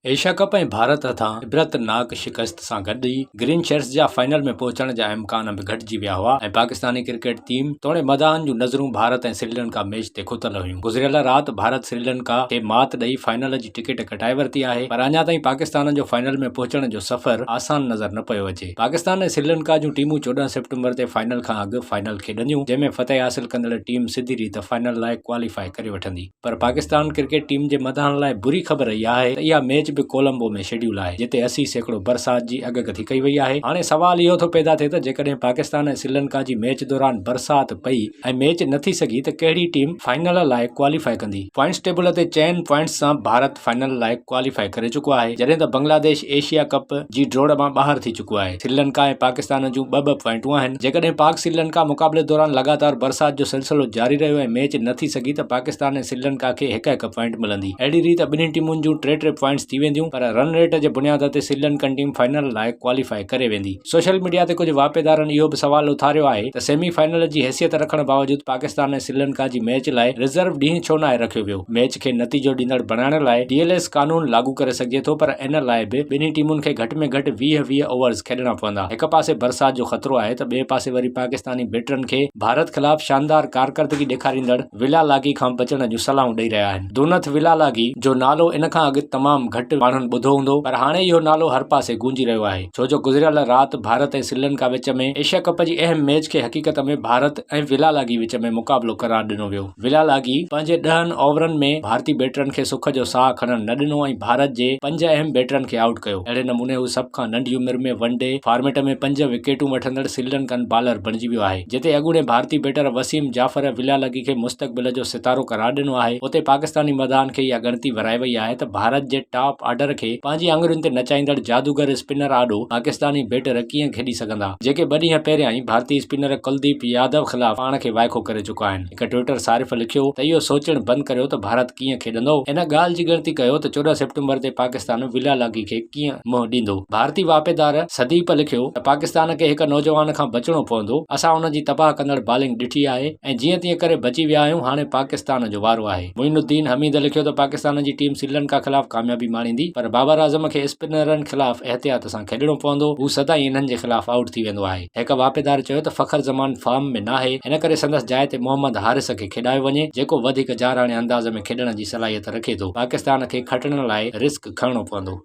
Asia कप ऐं भारत हथां इबरतनाक शिकस्त सां गॾु ई ग्रीन शर्ट्स जा फाइनल में पहुचण जा इम्कान बि घटिजी विया हुआ ऐं पाकिस्तानी क्रिकेट टीम तोड़े मैदान जूं नज़रूं भारत ऐं श्रीलंका मैच ते खुतल हुयूं। गुज़िरियल राति भारत श्रीलंका खे मात ॾेई फाइनल जी टिकट कटाए वरिती आहे, पर अञा ताईं पाकिस्तान जो फाइनल में पहुचण जो सफ़र आसान नज़र न पियो अचे। पाकिस्तान ऐं श्रीलंका जूं टीमूं 14 सेप्टेम्बर ते फाइनल खां अॻु फाइनल खेॾंदियूं, जंहिंमें फतेह हासिल कंदड़ टीम सिधी रीत फाइनल लाइ क्वालीफाई करे वठंदी। पर पाकिस्तान क्रिकेट टीम जे मदाहन लाइ बुरी ख़बर इहा आहे त इहा मैच बि कोलंबो में शेड्यूल आहे, जिते 80% बरसात जी अॻकथी कई वई आहे। हाणे सवाल इहो थो पैदा थिए त जेकॾहिं पाकिस्तान ऐं श्रीलंका जी मैच दौरान बरसात पई ऐं मैच न थी सघी त कहिड़ी टीम फाइनल लाइ क्वालीफाई कंदी। पॉइंट्स टेबल ते चइनि पॉइंट्स सां भारत फाइनल लाइ क्वालीफाई करे चुको आहे, जॾहिं त बांग्लादेश एशिया कप जी ड्रॉ मां ॿाहिरि थी चुको आहे। श्रीलंका ऐं पाकिस्तान जूं ॿ पॉइंटूं आहिनि। जेकॾहिं पाक श्रीलंका मुक़ाबले दौरान लगातार बरसात जो सिलसिलो जारी रहियो ऐं मैच न थी सघी त पाकिस्तान ऐं श्रीलंका खे हिक पॉइंट मिलंदी। अहिड़ी रीत ॿिन्ही टीमुनि जूं टे पॉइंट्स थी वेंदियूं, पर रन रेट जे बुनियाद ते श्रीलंकन टीम फाइनल लाइ क्वालीफाई करे वेंदी। सोशल मीडिया ते कुझु वापेदारनि इहो बि सवाल उथारियो आहे त सेमीफाइनल जी हैसियत रखण बावजूद पाकिस्तान ऐं श्रीलंका जी मैच लाइ रिजर्व ॾींहुं छो न रखियो वियो। मैच खे नतीजो ॾींदड़ बणाइण लाइ DLS कानून लागू करे सघिजे थो, पर इन लाइ बि ॿिन्ही टीमुनि खे घटि में घटि 20 ओवर्स खेॾणा पवंदा। हिक पासे बरसात जो ख़तरो आहे त ॿिए पासे वरी पाकिस्तानी बैटरनि खे भारत ख़िलाफ़ शानदार कारकर्दगी ॾेखारींदड़ विलालागी खां बचण जूं सलाहूं ॾेई रहिया आहिनि। दूनथ विलालागी जो नालो इन खां अॻु तमामु घटि माण्हुनि ॿुधो हूंदो, पर हाणे इहो नालो हर पासे गूंजी रहियो आहे, छो जो गुज़िरियल राति भारत ऐं श्रीलंका विच में एशिया कप जी अहम मैच खे हक़ीक़त में भारत ऐं विलालागी विच में मुक़ाबलो करार ॾिनो वियो। विलालागी पंहिंजे 10 ओवरनि में भारतीय बैटरनि खे सुख जो साह खणण न ॾिनो ऐं भारत जे 5 अहम बैटरनि खे आउट कयो। अहिड़े नमूने हू सभ खां नंढी उमिरि में वनडे फॉर्मेट में 5 विकेटूं वठंदड़ श्रीलंकन बॉलर बणिजी वियो आहे। जिते अॻूणे भारतीय बैटर वसीम जाफ़र विलालागी खे मुस्तक़बिल जो सितारो करार ॾिनो आहे, उते पाकिस्तानी मैदान खे इहा ॻणती वराए वई आहे त भारत जे टॉप ऑर्डर खे पंहिंजी आङुरियुनि ते नचाईंदड़ जादूगर स्पिनर आॾो पाकिस्तानी बैटर कीअं खेॾी सघंदा, जेके 2 ॾींहं पहिरियां ई भारतीय स्पिनर कुलदीप यादव ख़िलाफ़ पाण खे वाइखो करे चुका आहिनि। हिक ट्विटर सारिफ़ लिखियो त इहो सोचणु बंदि करियो त भारत कीअं खेॾंदो, इन ॻाल्हि जी ॻणती कयो त 14 सेप्टेम्बर ते पाकिस्तान विलालागी खे कीअं मुंहुं ॾींदो। भारतीय वापेदार सदीप लिखियो त पाकिस्तान खे हिक नौजवान खां बचणो पवंदो, असां हुन जी तबाह कंदड़ बॉलिंग ॾिठी आहे ऐं जीअं तीअं करे बची विया आहियूं। हाणे पाकिस्तान जो वारो आहे। मुइनुद्दीन हमीद लिखियो त पाकिस्तान जी टीम श्रीलंका ख़िलाफ़ कामयाबी माणींदी, पर बाबर आज़म खे स्पिनरनि ख़िलाफ़ एहतियात सां खेॾणो पवंदो। हू सदाईं इन्हनि जे ख़िलाफ़ आउट थी वेंदो आहे। हिक वापेदार चयो त फ़खर ज़मान फॉर्म में नाहे, इन करे संदसि जाइ ते मोहम्मद हारिस खे खेॾायो वञे, जेको वधीक जाराणे अंदाज़ में खेॾण जी सलाहियत रखे थो। पाकिस्तान खे खटण लाइ रिस्क खणणो पवंदो।